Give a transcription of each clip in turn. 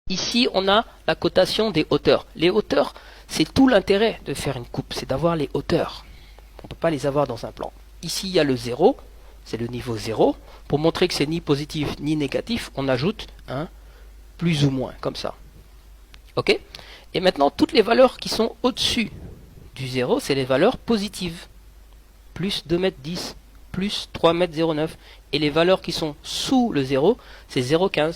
Ici, on a la cotation des hauteurs. Les hauteurs, c'est tout l'intérêt de faire une coupe, c'est d'avoir les hauteurs. On ne peut pas les avoir dans un plan. Ici, il y a le 0, c'est le niveau 0. Pour montrer que c'est ni positif ni négatif, on ajoute un plus ou moins, comme ça. Ok? Et maintenant, toutes les valeurs qui sont au-dessus du 0, c'est les valeurs positives. Plus 2,10 m, plus 3,09 m. Et les valeurs qui sont sous le 0, c'est 0,15 m.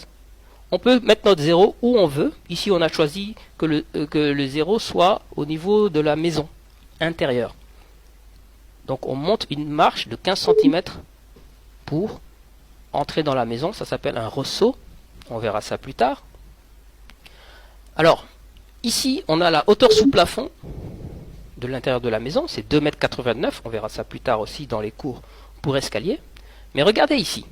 On peut mettre notre 0 où on veut. Ici, on a choisi que le 0 soit au niveau de la maison intérieure. Donc, on monte une marche de 15 cm pour entrer dans la maison. Ça s'appelle un ressaut. On verra ça plus tard. Alors, ici, on a la hauteur sous plafond de l'intérieur de la maison. C'est 2,89 m. On verra ça plus tard aussi dans les cours pour escalier. Mais regardez ici.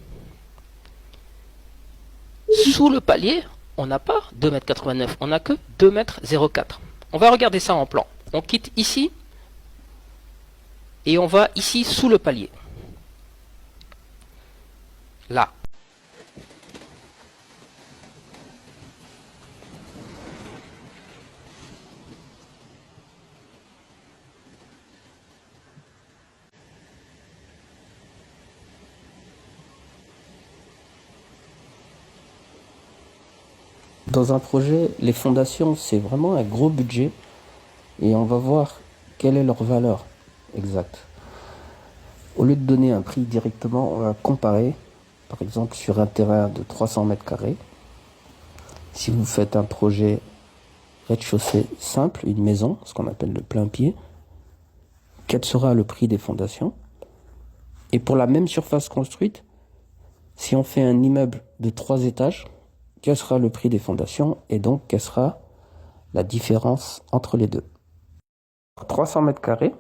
Sous le palier, on n'a pas 2,89 m, on n'a que 2,04 m. On va regarder ça en plan. On quitte ici et on va ici sous le palier. Là. Dans un projet, les fondations, c'est vraiment un gros budget et on va voir quelle est leur valeur exacte. Au lieu de donner un prix directement, on va comparer, par exemple sur un terrain de 300 mètres carrés. Si vous faites un projet rez-de-chaussée simple, une maison, ce qu'on appelle le plein pied, quel sera le prix des fondations? Et pour la même surface construite, si on fait un immeuble de 3 étages, quel sera le prix des fondations et donc quelle sera la différence entre les deux? 300 mètres carrés,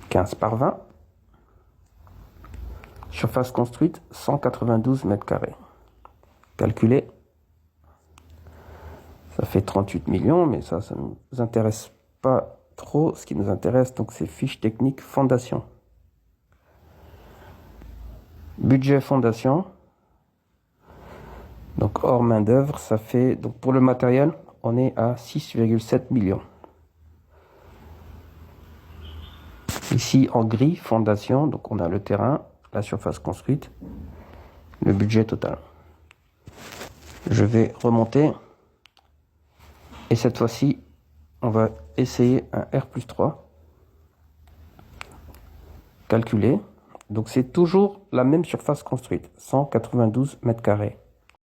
15 par 20, surface construite 192 mètres carrés. Calculé, ça fait 38 millions, mais ça ne nous intéresse pas trop. Ce qui nous intéresse, donc, c'est fiche technique fondation. Budget fondation. Donc hors main d'œuvre, ça fait, donc pour le matériel, on est à 6,7 millions. Ici en gris, fondation, donc on a le terrain, la surface construite, le budget total. Je vais remonter et cette fois-ci, on va essayer un R+3. Calculer. Donc c'est toujours la même surface construite, 192 mètres carrés.